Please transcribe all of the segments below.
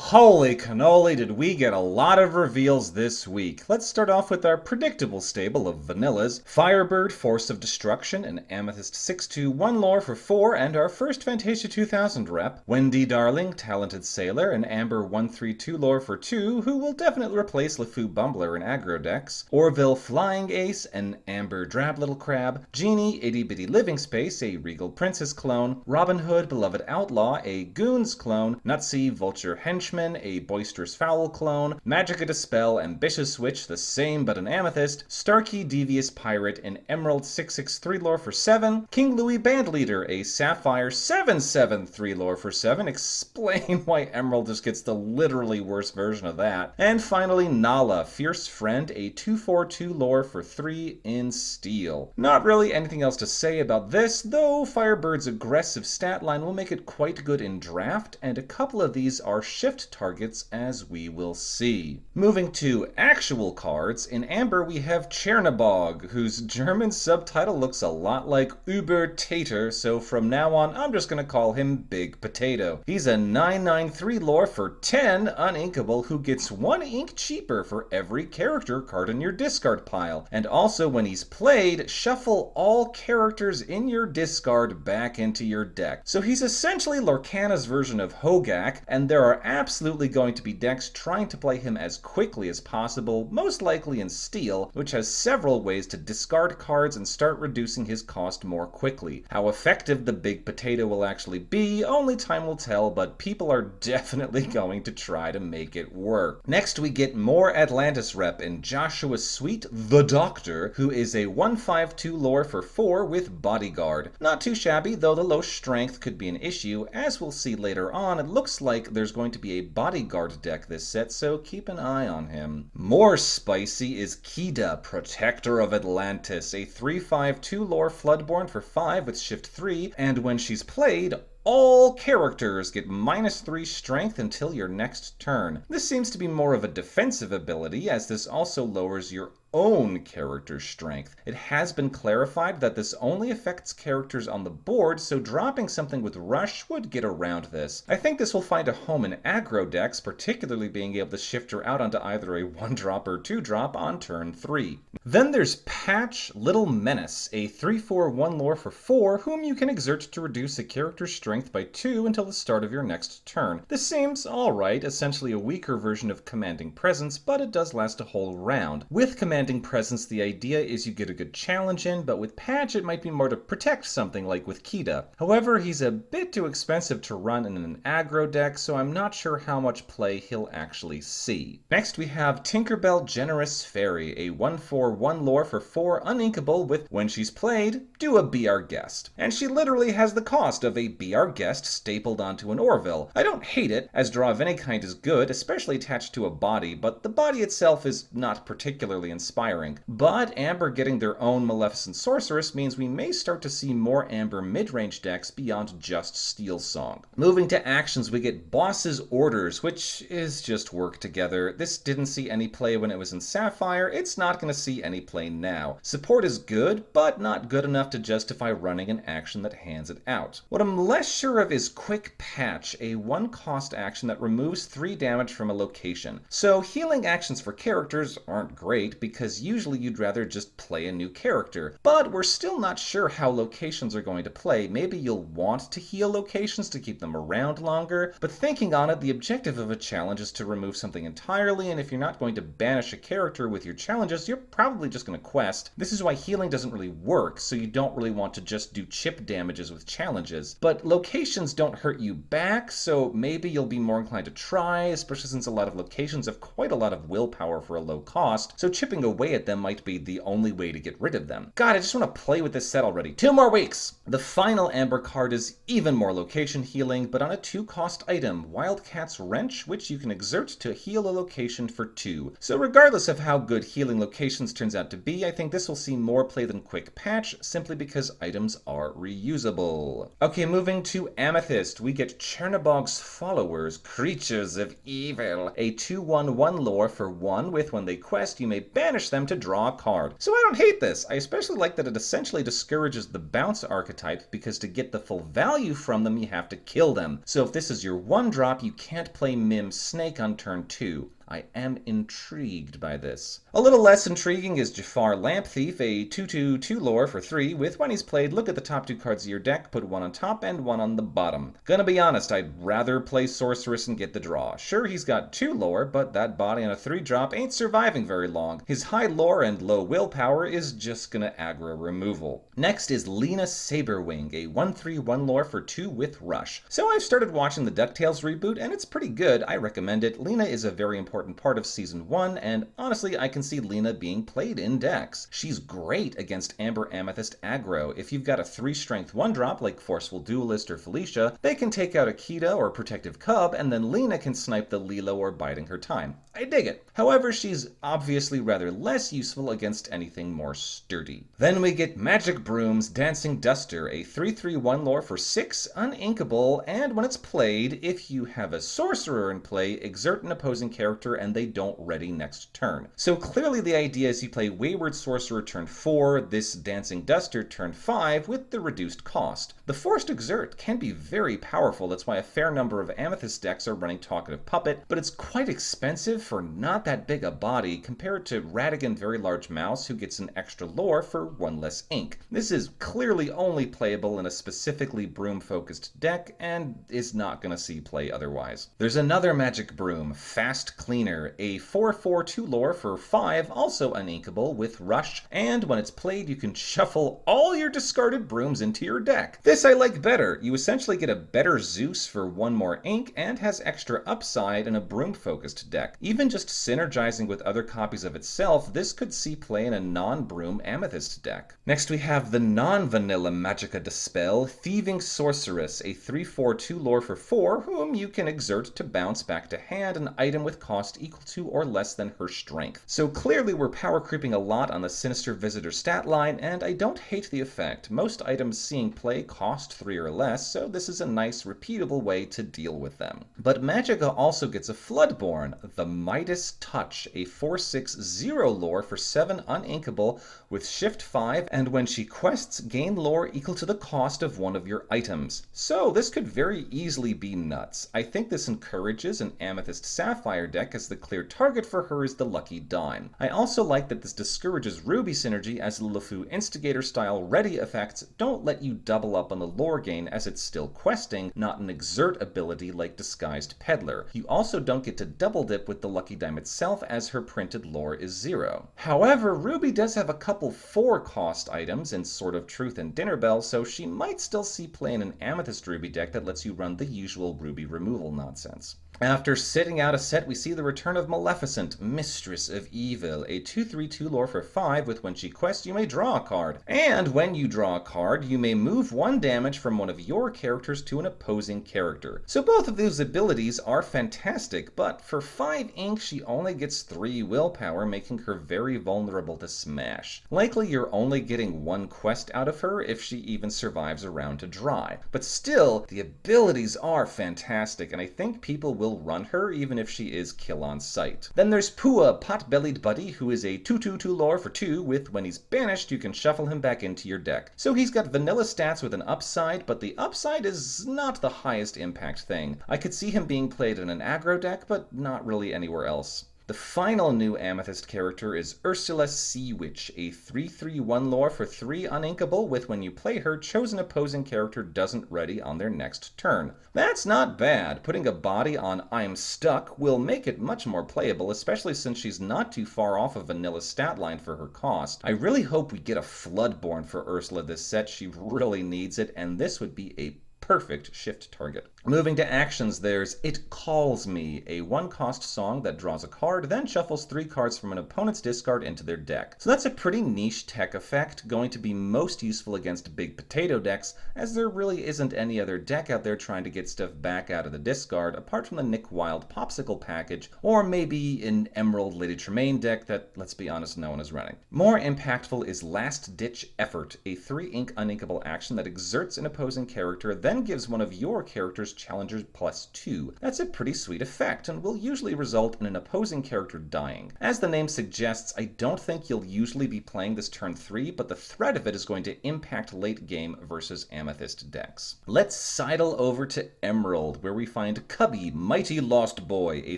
Holy cannoli, did we get a lot of reveals this week. Let's start off with our predictable stable of vanillas. Firebird, Force of Destruction, and Amethyst 6/2/1 lore for 4, and our first Fantasia 2000 rep. Wendy Darling, Talented Sailor, and Amber 1/3/2 lore for 2, who will definitely replace LeFou Bumbler in aggro decks. Orville Flying Ace, and Amber Drab Little Crab. Genie, Itty Bitty Living Space, a Regal Princess clone. Robin Hood, Beloved Outlaw, a Goons clone. Nutsy, Vulture Henchman, a Boisterous Fowl clone, Magica Dispel, Ambitious Witch, the same but an Amethyst, Starkey Devious Pirate, an Emerald 6/6/3 lore for 7, King Louis Bandleader, a Sapphire 7/7/3 lore for 7, explain why Emerald just gets the literally worst version of that, and finally Nala, Fierce Friend, a 2/4/2 lore for 3 in Steel. Not really anything else to say about this, though Firebird's aggressive stat line will make it quite good in draft, and a couple of these are shift targets, as we will see. Moving to actual cards, in Amber we have Chernabog, whose German subtitle looks a lot like Uber Tater, so from now on I'm just going to call him Big Potato. He's a 9/9/3 lore for 10 uninkable who gets 1 ink cheaper for every character card in your discard pile, and also when he's played, shuffle all characters in your discard back into your deck. So he's essentially Lorcana's version of Hogak, and there are absolutely going to be decks trying to play him as quickly as possible, most likely in Steel, which has several ways to discard cards and start reducing his cost more quickly. How effective the Big Potato will actually be, only time will tell, but people are definitely going to try to make it work. Next we get more Atlantis rep in Joshua Sweet, the Doctor, who is a 1/5/2 lore for 4 with Bodyguard. Not too shabby, though the low strength could be an issue. As we'll see later on, it looks like there's going to be a Bodyguard deck this set, so keep an eye on him. More spicy is Kida, Protector of Atlantis, a 3/5/2 lore Floodborn for 5 with Shift 3, and when she's played, all characters get -3 strength until your next turn. This seems to be more of a defensive ability, as this also lowers your own character's strength. It has been clarified that this only affects characters on the board, so dropping something with Rush would get around this. I think this will find a home in aggro decks, particularly being able to shift her out onto either a 1-drop or 2-drop on turn 3. Then there's Patch, Little Menace, a 3/4/1 lore for 4, whom you can exert to reduce a character's strength by 2 until the start of your next turn. This seems alright, essentially a weaker version of Commanding Presence, but it does last a whole round. With Commanding Presence, the idea is you get a good challenge in, but with Patch it might be more to protect something like with Kida. However, he's a bit too expensive to run in an aggro deck, so I'm not sure how much play he'll actually see. Next we have Tinkerbell Generous Fairy, a 1/4/1 lore for 4 uninkable with, when she's played, do a Be Our Guest. And she literally has the cost of a Be Our Guest stapled onto an Orville. I don't hate it, as draw of any kind is good, especially attached to a body, but the body itself is not particularly inspiring. But Amber getting their own Maleficent Sorceress means we may start to see more Amber mid-range decks beyond just Steel Song. Moving to actions, we get Boss's Orders, which is just work together. This didn't see any play when it was in Sapphire, it's not going to see any play now. Support is good, but not good enough to justify running an action that hands it out. What I'm less sure of is Quick Patch, a 1-cost action that removes 3 damage from a location. So healing actions for characters aren't great, because usually you'd rather just play a new character. But we're still not sure how locations are going to play. Maybe you'll want to heal locations to keep them around longer, but thinking on it, the objective of a challenge is to remove something entirely, and if you're not going to banish a character with your challenges, you're probably just going to quest. This is why healing doesn't really work, so you don't really want to just do chip damages with challenges. But locations don't hurt you back, so maybe you'll be more inclined to try, especially since a lot of locations have quite a lot of willpower for a low cost, so chipping away at them might be the only way to get rid of them. God, I just want to play with this set already. 2 more weeks! The final Amber card is even more location healing, but on a 2-cost item, Wildcat's Wrench, which you can exert to heal a location for 2. So regardless of how good healing locations turns out to be, I think this will see more play than Quick Patch, simply because items are reusable. Okay, moving to Amethyst, we get Chernabog's Followers, Creatures of Evil, a 2/1/1 lore for 1 with, when they quest, you may banish banish them to draw a card. So I don't hate this. I especially like that it essentially discourages the bounce archetype, because to get the full value from them you have to kill them. So if this is your 1-drop, you can't play Mim Snake on turn 2. I am intrigued by this. A little less intriguing is Jafar Lamp Thief, a 2/2 lore for 3, with when he's played, look at the top 2 cards of your deck, put one on top and one on the bottom. Gonna be honest, I'd rather play Sorceress and get the draw. Sure, he's got 2 lore, but that body on a 3-drop ain't surviving very long. His high lore and low willpower is just gonna aggro removal. Next is Lena Saberwing, a 1/3 lore for 2 with Rush. So I've started watching the DuckTales reboot, and it's pretty good. I recommend it. Lena is a very important part of Season 1, and honestly, I can see Lena being played in decks. She's great against Amber Amethyst aggro. If you've got a 3-strength 1-drop like Forceful Duelist or Felicia, they can take out Akita or Protective Cub, and then Lena can snipe the Lilo or Biding Her Time. I dig it. However, she's obviously rather less useful against anything more sturdy. Then we get Magic Broom's Dancing Duster, a 3/3 lore for 6, uninkable, and when it's played, if you have a sorcerer in play, exert an opposing character and they don't ready next turn. So clearly the idea is you play Wayward Sorcerer turn 4, this Dancing Duster turn 5 with the reduced cost. The Forced Exert can be very powerful, that's why a fair number of Amethyst decks are running Talkative Puppet, but it's quite expensive for not that big a body compared to Radigan Very Large Mouse, who gets an extra lore for 1 less ink. This is clearly only playable in a specifically broom-focused deck and is not going to see play otherwise. There's another Magic Broom, Fast Cleaner, a 4/4 lore for 5, also uninkable with Rush, and when it's played you can shuffle all your discarded brooms into your deck. This I like better. You essentially get a better Zeus for 1 more ink and has extra upside in a broom-focused deck. Even just synergizing with other copies of itself, this could see play in a non-broom Amethyst deck. Next we have the non-vanilla Magicka Dispel, Thieving Sorceress, a 3/4 lore for 4, whom you can exert to bounce back to hand an item with cost equal to or less than her strength. So clearly we're power creeping a lot on the Sinister Visitor stat line, and I don't hate the effect. Most items seeing play cost 3 or less, so this is a nice repeatable way to deal with them. But Magicka also gets a Floodborn, the Midas Touch, a 4/6 lore for 7 uninkable with Shift 5, and when she quests, gain lore equal to the cost of one of your items. So this could very easily be nuts. I think this encourages an Amethyst Sapphire deck, as the clear target for her is the Lucky Dime. I also like that this discourages Ruby synergy, as the LeFou Instigator style ready effects don't let you double up on the lore gain, as it's still questing, not an exert ability like Disguised Peddler. You also don't get to double dip with the Lucky Dime itself, as her printed lore is 0. However, Ruby does have a couple 4-cost items in Sword of Truth and Dinner Bell, so she might still see play in an Amethyst Ruby deck that lets you run the usual Ruby removal nonsense. After sitting out a set, we see the return of Maleficent, Mistress of Evil, a 2/3 lore for 5 with when she quests you may draw a card. And when you draw a card, you may move 1 damage from one of your characters to an opposing character. So both of those abilities are fantastic, but for 5 ink she only gets 3 willpower, making her very vulnerable to smash. Likely you're only getting 1 quest out of her if she even survives a round to dry. But still, the abilities are fantastic, and I think people will run her even if she is kill on sight. Then there's Pua, Pot-Bellied Buddy, who is a 2/2 lore for 2 with when he's banished you can shuffle him back into your deck. So he's got vanilla stats with an upside, but the upside is not the highest impact thing. I could see him being played in an aggro deck, but not really anywhere else. The final new Amethyst character is Ursula Sea Witch, a 3/3 lore for 3 uninkable with when you play her, chosen opposing character doesn't ready on their next turn. That's not bad. Putting a body on I'm Stuck will make it much more playable, especially since she's not too far off a vanilla stat line for her cost. I really hope we get a Floodborn for Ursula this set. She really needs it, and this would be a perfect shift target. Moving to actions, there's It Calls Me, a 1-cost song that draws a card, then shuffles 3 cards from an opponent's discard into their deck. So that's a pretty niche tech effect, going to be most useful against big potato decks, as there really isn't any other deck out there trying to get stuff back out of the discard, apart from the Nick Wilde Popsicle package, or maybe an Emerald Lady Tremaine deck that, let's be honest, no one is running. More impactful is Last Ditch Effort, a 3 ink uninkable action that exerts an opposing character, then then gives one of your character's challengers +2. That's a pretty sweet effect, and will usually result in an opposing character dying. As the name suggests, I don't think you'll usually be playing this turn 3, but the threat of it is going to impact late game versus Amethyst decks. Let's sidle over to Emerald, where we find Cubby, Mighty Lost Boy, a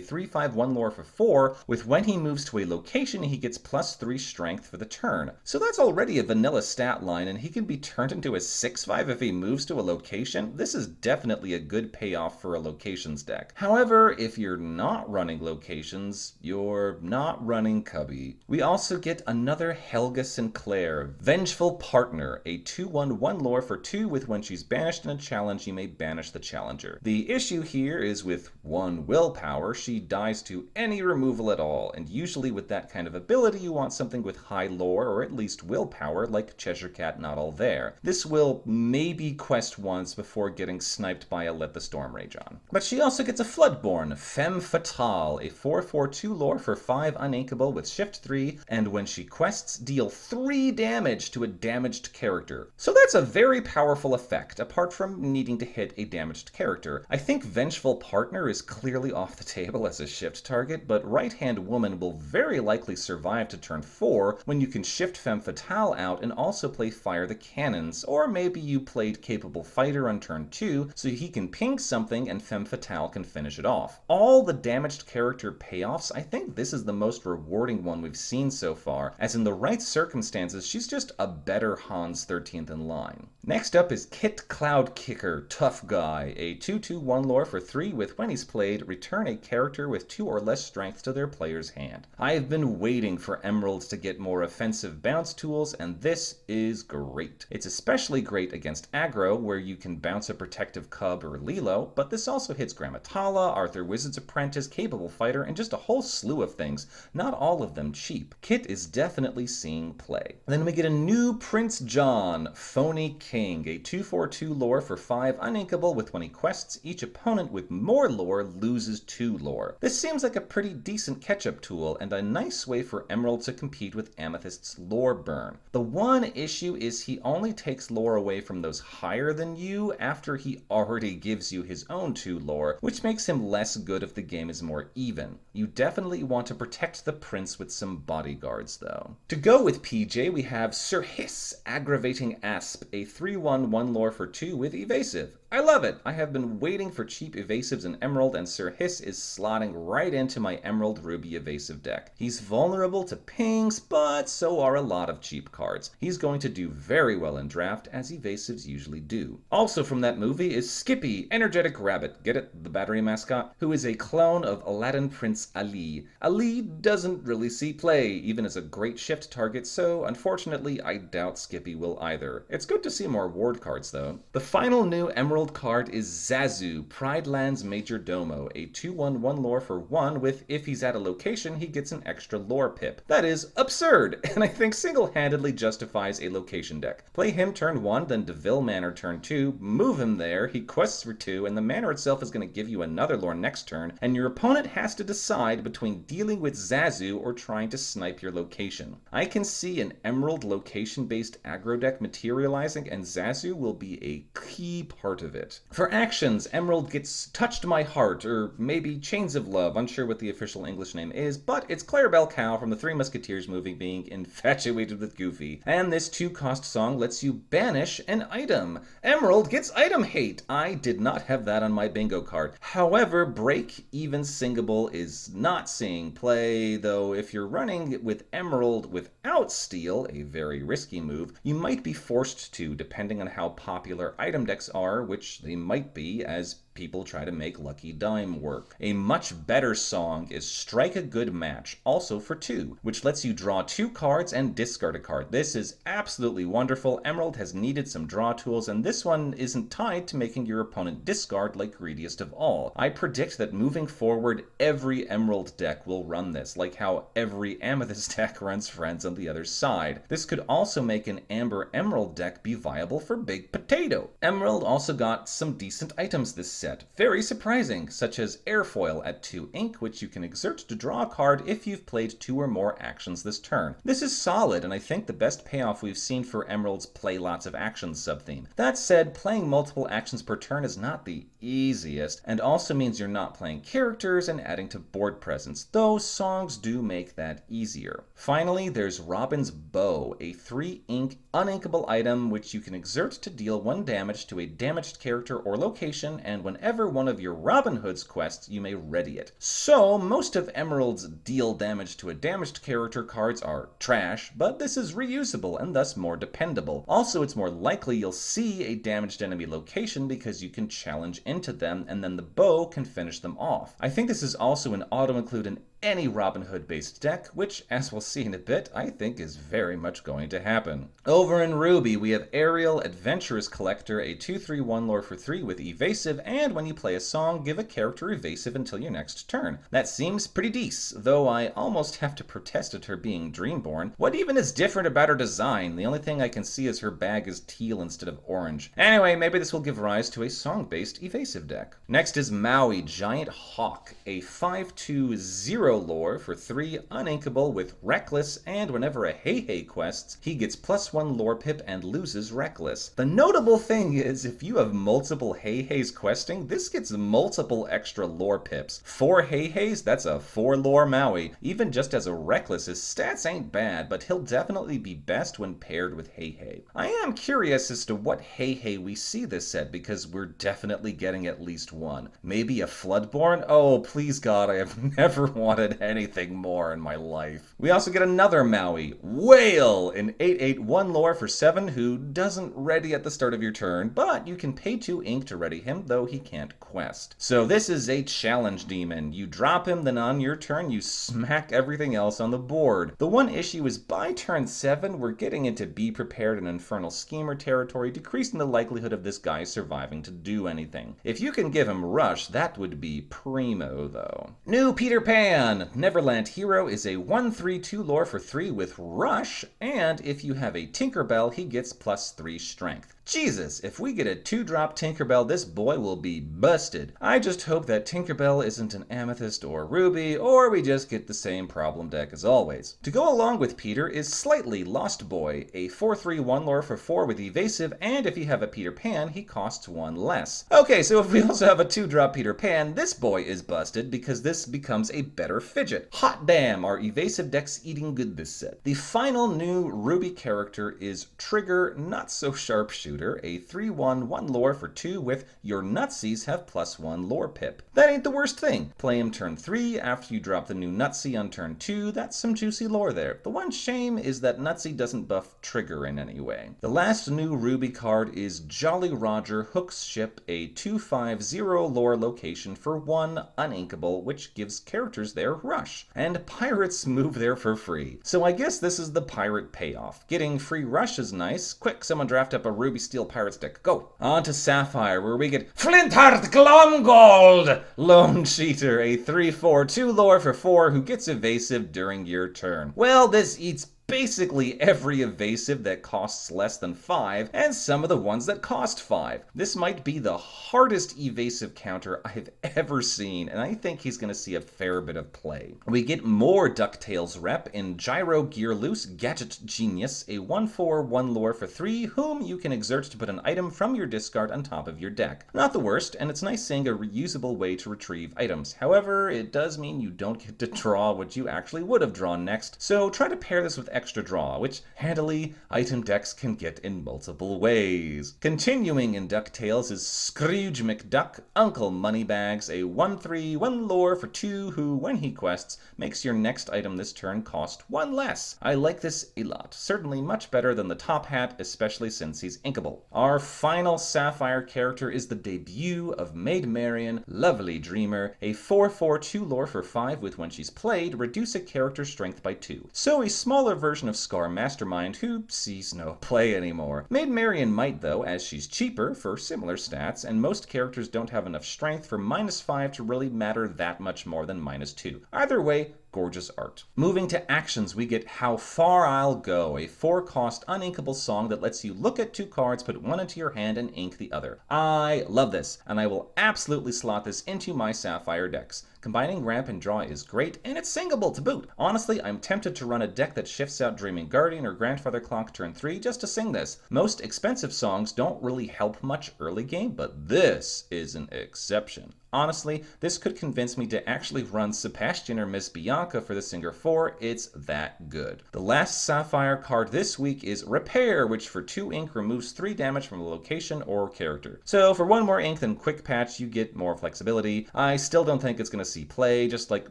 3/5/1 lore for 4, with when he moves to a location, he gets +3 strength for the turn. So that's already a vanilla stat line, and he can be turned into a 6/5 if he moves to a location. This is definitely a good payoff for a locations deck. However, if you're not running locations, you're not running Cubby. We also get another Helga Sinclair, Vengeful Partner, a 2/1/1 lore for 2 with when she's banished in a challenge, you may banish the challenger. The issue here is with 1 willpower, she dies to any removal at all, and usually with that kind of ability you want something with high lore or at least willpower, like Cheshire Cat Not All There. This will maybe quest once before getting sniped by a Let the Storm Rage on. But she also gets a Floodborn, Femme Fatale, a 4/4/2 lore for 5 uninkable with shift 3, and when she quests, deal 3 damage to a damaged character. So that's a very powerful effect, apart from needing to hit a damaged character. I think Vengeful Partner is clearly off the table as a shift target, but Right Hand Woman will very likely survive to turn 4 when you can shift Femme Fatale out and also play Fire the Cannons, or maybe you played Capable Fighter on turn 2 so he can ping something and Femme Fatale can finish it off. All the damaged character payoffs, I think this is the most rewarding one we've seen so far, as in the right circumstances she's just a better Hans 13th in line. Next up is Kit Cloud Kicker, Tough Guy, a 2/2/1 lore for 3 with when he's played, return a character with 2 or less strength to their player's hand. I have been waiting for Emeralds to get more offensive bounce tools, and this is great. It's especially great against aggro, where you can bounce a Protective Cub or Lilo, but this also hits Grammatala, Arthur Wizard's Apprentice, Capable Fighter, and just a whole slew of things, not all of them cheap. Kit is definitely seeing play. Then we get a new Prince John, Phony King, a 2/4/2 lore for 5 uninkable with when he quests, each opponent with more lore loses 2 lore. This seems like a pretty decent catch-up tool, and a nice way for Emerald to compete with Amethyst's lore burn. The one issue is he only takes lore away from those higher than you after he already gives you his own 2 lore, which makes him less good if the game is more even. You definitely want to protect the prince with some bodyguards though. To go with PJ, we have Sir Hiss, Aggravating Asp, a 3/1/1 lore for 2 with evasive. I love it! I have been waiting for cheap evasives in Emerald, and Sir Hiss is slotting right into my Emerald Ruby evasive deck. He's vulnerable to pings, but so are a lot of cheap cards. He's going to do very well in draft, as evasives usually do. Also from that movie is Skippy, Energetic Rabbit, get it, the battery mascot, who is a clone of Aladdin Prince Ali. Ali doesn't really see play, even as a great shift target, so unfortunately I doubt Skippy will either. It's good to see more ward cards though. The final new Emerald card is Zazu, Prideland's Major Domo, a 2/1/1 lore for 1 with if he's at a location he gets an extra lore pip. That is absurd, and I think single-handedly justifies a location deck. Play him turn 1, then Deville Manor turn 2, move him there, he quests for 2, and the manor itself is going to give you another lore next turn, and your opponent has to decide between dealing with Zazu or trying to snipe your location. I can see an Emerald location-based aggro deck materializing, and Zazu will be a key part of it. For actions, Emerald gets Touched My Heart, or maybe Chains of Love, unsure what the official English name is, but it's Clarabelle Cow from the Three Musketeers movie being infatuated with Goofy. And this 2-cost song lets you banish an item. Emerald gets Item Hate! I did not have that on my bingo card. However, Break Even Singable is not seeing play, though if you're running with Emerald without Steal, a very risky move, you might be forced to, depending on how popular item decks are, which they might be, as people try to make Lucky Dime work. A much better song is Strike a Good Match, also for 2, which lets you draw 2 cards and discard a card. This is absolutely wonderful. Emerald has needed some draw tools, and this one isn't tied to making your opponent discard like Greediest of All. I predict that moving forward, every Emerald deck will run this, like how every Amethyst deck runs Friends on the other side. This could also make an Amber Emerald deck be viable for Big Potato. Emerald also got some decent items this set. Very surprising, such as Airfoil at 2 ink, which you can exert to draw a card if you've played 2 or more actions this turn. This is solid, and I think the best payoff we've seen for Emerald's play lots of actions subtheme. That said, playing multiple actions per turn is not the easiest, and also means you're not playing characters and adding to board presence, though songs do make that easier. Finally, there's Robin's Bow, a 3 ink uninkable item which you can exert to deal 1 damage to a damaged character or location, and whenever one of your Robin Hood's quests, you may ready it. So, most of Emerald's deal damage to a damaged character cards are trash, but this is reusable and thus more dependable. Also, it's more likely you'll see a damaged enemy location because you can challenge into them, and then the bow can finish them off. I think this is also an auto-include in any Robin Hood based deck, which, as we'll see in a bit, I think is very much going to happen. Over in Ruby, we have Ariel, Adventurous Collector, a 2/3/1 lore for 3 with evasive, and when you play a song, give a character evasive until your next turn. That seems pretty decent, though I almost have to protest at her being Dreamborn. What even is different about her design? The only thing I can see is her bag is teal instead of orange. Anyway, maybe this will give rise to a song-based evasive deck. Next is Maui, Giant Hawk, a 5/2/0 lore for 3 uninkable with Reckless, and whenever a Hey quests, he gets +1 lore pip and loses Reckless. The notable thing is, if you have multiple Hey's questing, this gets multiple extra lore pips. 4 Hey's, that's a 4 lore Maui. Even just as a Reckless, his stats ain't bad, but he'll definitely be best when paired with Hey. I am curious as to what Hey we see this set, because we're definitely getting at least one. Maybe a Floodborn? Oh, please God, I have never wanted anything more in my life. We also get another Maui, Whale, an 8/8/1 lore for 7 who doesn't ready at the start of your turn, but you can pay 2 ink to ready him, though he can't quest. So this is a challenge demon. You drop him, then on your turn you smack everything else on the board. The one issue is by turn 7, we're getting into Be Prepared and Infernal Schemer territory, decreasing the likelihood of this guy surviving to do anything. If you can give him Rush, that would be primo, though. New Peter Pan! Neverland Hero is a 1/3/2 lore for 3 with Rush, and if you have a Tinkerbell, he gets +3 strength. Jesus, if we get a 2-drop Tinkerbell, this boy will be busted. I just hope that Tinkerbell isn't an Amethyst or Ruby, or we just get the same problem deck as always. To go along with Peter is Slightly Lost Boy, a 4/3/1 lore for 4 with evasive, and if you have a Peter Pan, he costs 1 less. Okay, so if we also have a 2-drop Peter Pan, this boy is busted because this becomes a better fidget. Hot damn, our evasive deck's eating good this set. The final new Ruby character is Trigger, Not So Sharpshooter, a 3/1/1 lore for 2 with your Nutsies have +1 lore pip. That ain't the worst thing. Play him turn 3 after you drop the new Nutsie on turn 2. That's some juicy lore there. The one shame is that Nutsie doesn't buff Trigger in any way. The last new Ruby card is Jolly Roger Hook's Ship, a 2/5/0 lore location for 1 uninkable, which gives characters their Rush. And pirates move there for free. So I guess this is the pirate payoff. Getting free Rush is nice. Quick, someone draft up a Ruby Steel Pirates deck. Go! On to Sapphire, where we get Flintheart Glomgold! Lone Cheater, a 3/4/2 lore for 4 who gets evasive during your turn. Well, this eats basically every evasive that costs less than 5, and some of the ones that cost 5. This might be the hardest evasive counter I've ever seen, and I think he's going to see a fair bit of play. We get more DuckTales rep in Gyro Gear Loose Gadget Genius, a 1/4/1 lore for 3, whom you can exert to put an item from your discard on top of your deck. Not the worst, and it's nice seeing a reusable way to retrieve items. However, it does mean you don't get to draw what you actually would have drawn next, so try to pair this with extra draw, which handily item decks can get in multiple ways. Continuing in DuckTales is Scrooge McDuck, Uncle Moneybags, a 1/3/1 lore for 2 who, when he quests, makes your next item this turn cost 1 less. I like this a lot. Certainly much better than the Top Hat, especially since he's inkable. Our final Sapphire character is the debut of Maid Marian, Lovely Dreamer, a 4/4/2 lore for 5 with when she's played, reduce a character's strength by 2. So a smaller version of Scar Mastermind who sees no play anymore. Maid Marian might though, as she's cheaper for similar stats, and most characters don't have enough strength for -5 to really matter that much more than -2. Either way, Gorgeous art. Moving to actions, we get How Far I'll Go, a 4-cost uninkable song that lets you look at 2 cards, put one into your hand, and ink the other. I love this, and I will absolutely slot this into my Sapphire decks. Combining ramp and draw is great, and it's singable to boot. Honestly, I'm tempted to run a deck that shifts out Dreaming Guardian or Grandfather Clock turn 3 just to sing this. Most expensive songs don't really help much early game, but this is an exception. Honestly, this could convince me to actually run Sebastian or Miss Bianca for the Singer 4, it's that good. The last Sapphire card this week is Repair, which for 2 ink removes 3 damage from a location or character. So for 1 more ink than Quick Patch, you get more flexibility. I still don't think it's going to see play, just like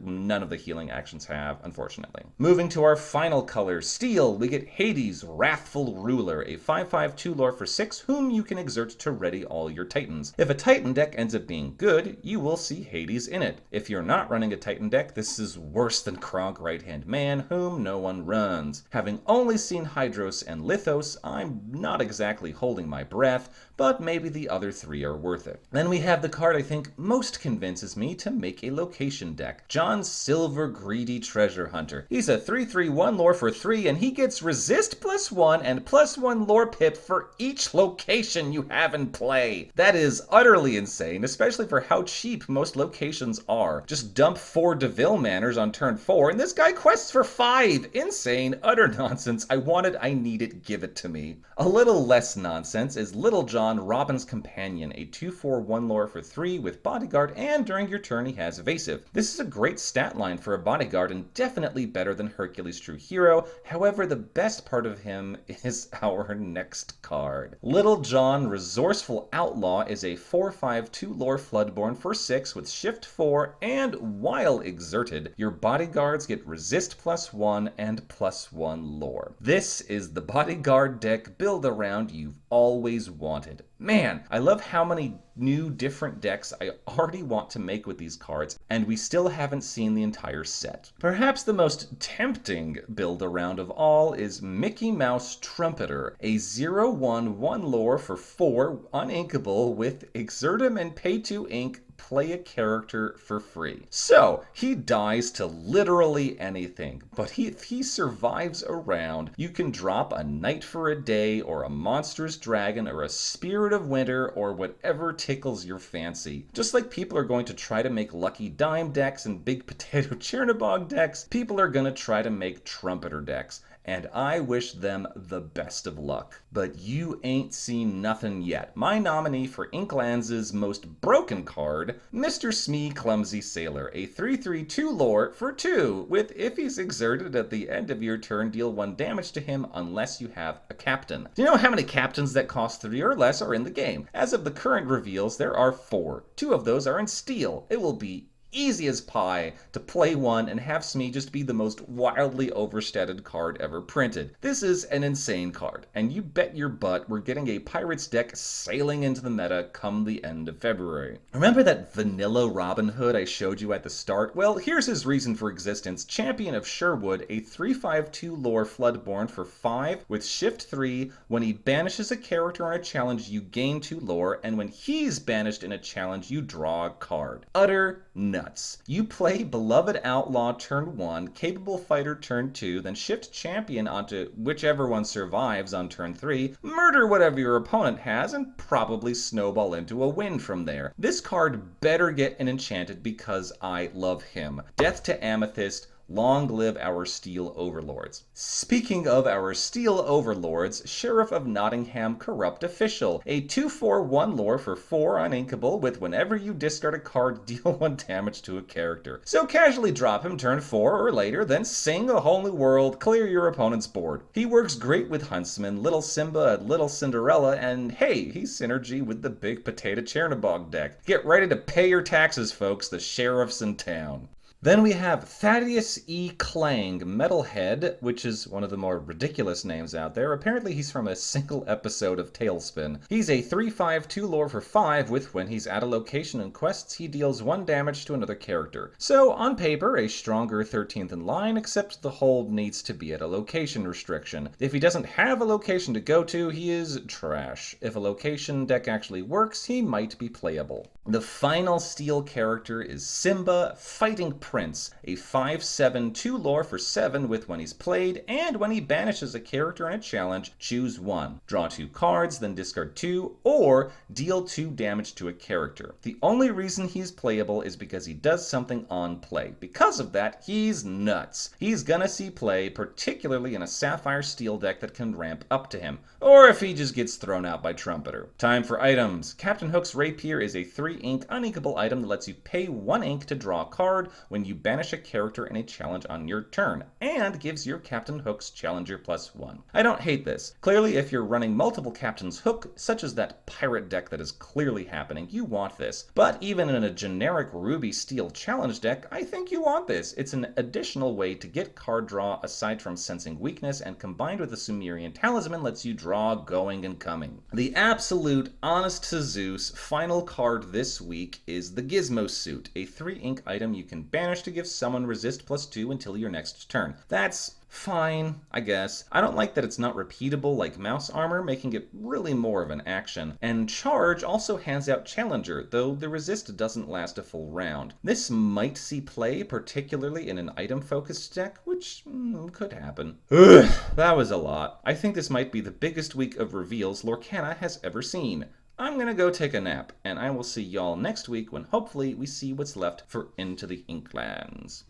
none of the healing actions have, unfortunately. Moving to our final color, Steel, we get Hades, Wrathful Ruler, a 5/5/2 lore for 6, whom you can exert to ready all your Titans. If a Titan deck ends up being good, you will see Hades in it. If you're not running a Titan deck, this is worse than Kronk Right-Hand Man, whom no one runs. Having only seen Hydros and Lithos, I'm not exactly holding my breath, but maybe the other 3 are worth it. Then we have the card I think most convinces me to make a location deck, John Silver Greedy Treasure Hunter. He's a 3/3/1 lore for 3, and he gets resist +1 and +1 lore pip for each location you have in play. That is utterly insane, especially for how cheap most locations are. Just dump 4 DeVille Manors on turn 4, and this guy quests for 5! Insane, utter nonsense. I want it, I need it, give it to me. A little less nonsense is Little John Robin's Companion, a 2/4/1 lore for 3 with Bodyguard, and during your turn he has Evasive. This is a great stat line for a Bodyguard and definitely better than Hercules' True Hero. However, the best part of him is our next card. Little John Resourceful Outlaw is a 4/5/2 lore Floodborn for 6 with Shift 4, and while exerted, your Bodyguards get Resist +1 and +1 lore. This is the Bodyguard deck build around you've always wanted. Man, I love how many new different decks I already want to make with these cards, and we still haven't seen the entire set. Perhaps the most tempting build around of all is Mickey Mouse Trumpeter, a 0/1/1 lore for 4 uninkable with Exertum and pay 2 ink, play a character for free. So, he dies to literally anything, but if he survives a round, you can drop a Knight for a Day, or a Monstrous Dragon, or a Spirit of Winter, or whatever tickles your fancy. Just like people are going to try to make Lucky Dime decks and Big Potato Chernabog decks, people are going to try to make Trumpeter decks. And I wish them the best of luck. But you ain't seen nothing yet. My nominee for Inklands' most broken card, Mr. Smee Clumsy Sailor, a 3/3/2 lore for 2, with if he's exerted at the end of your turn, deal 1 damage to him unless you have a captain. Do you know how many captains that cost 3 or less are in the game? As of the current reveals, there are 4. 2 of those are in steel. It will be easy as pie to play one and have Smee just be the most wildly overstated card ever printed. This is an insane card, and you bet your butt we're getting a Pirates deck sailing into the meta come the end of February. Remember that vanilla Robin Hood I showed you at the start? Well, here's his reason for existence. Champion of Sherwood, a 3/5/2 lore Floodborn for 5 with Shift 3. When he banishes a character on a challenge, you gain 2 lore, and when he's banished in a challenge, you draw a card. Utter nuts. You play Beloved Outlaw turn 1, Capable Fighter turn 2, then shift Champion onto whichever one survives on turn 3, murder whatever your opponent has, and probably snowball into a win from there. This card better get an enchanted because I love him. Death to Amethyst. Long live our Steel Overlords. Speaking of our Steel Overlords, Sheriff of Nottingham Corrupt Official, a 2/4/1 lore for 4 uninkable with whenever you discard a card, deal 1 damage to a character. So casually drop him turn 4 or later, then sing A Whole New World, clear your opponent's board. He works great with Huntsman, Little Simba, and Little Cinderella, and hey, he's synergy with the Big Potato Chernabog deck. Get ready to pay your taxes, folks, the sheriff's in town. Then we have Thaddeus E. Clang, Metalhead, which is one of the more ridiculous names out there. Apparently he's from a single episode of Tailspin. He's a 3/5/2 lore for 5 with when he's at a location and quests, he deals 1 damage to another character. So on paper, a stronger 13th in line, except the hold needs to be at a location restriction. If he doesn't have a location to go to, he is trash. If a location deck actually works, he might be playable. The final Steel character is Simba, Fighting Prince, a 5/7 2 lore for 7 with when he's played, and when he banishes a character in a challenge, choose 1. Draw 2 cards, then discard 2, or deal 2 damage to a character. The only reason he's playable is because he does something on play. Because of that, he's nuts. He's gonna see play, particularly in a Sapphire Steel deck that can ramp up to him, or if he just gets thrown out by Trumpeter. Time for items. Captain Hook's Rapier is a 3 ink uninkable item that lets you pay 1 ink to draw a card when you banish a character in a challenge on your turn, and gives your Captain Hook's challenger +1. I don't hate this. Clearly, if you're running multiple Captain's Hook, such as that pirate deck that is clearly happening, you want this. But even in a generic Ruby Steel challenge deck, I think you want this. It's an additional way to get card draw aside from sensing weakness, and combined with the Sumerian Talisman lets you draw going and coming. The absolute honest to Zeus final card this week is the Gizmo Suit, a 3 ink item you can banish to give someone resist +2 until your next turn. That's fine, I guess. I don't like that it's not repeatable like Mouse Armor, making it really more of an action. And Charge also hands out Challenger, though the resist doesn't last a full round. This might see play, particularly in an item-focused deck, which could happen. Ugh, that was a lot. I think this might be the biggest week of reveals Lorcana has ever seen. I'm gonna go take a nap, and I will see y'all next week when hopefully we see what's left for Into the Inklands.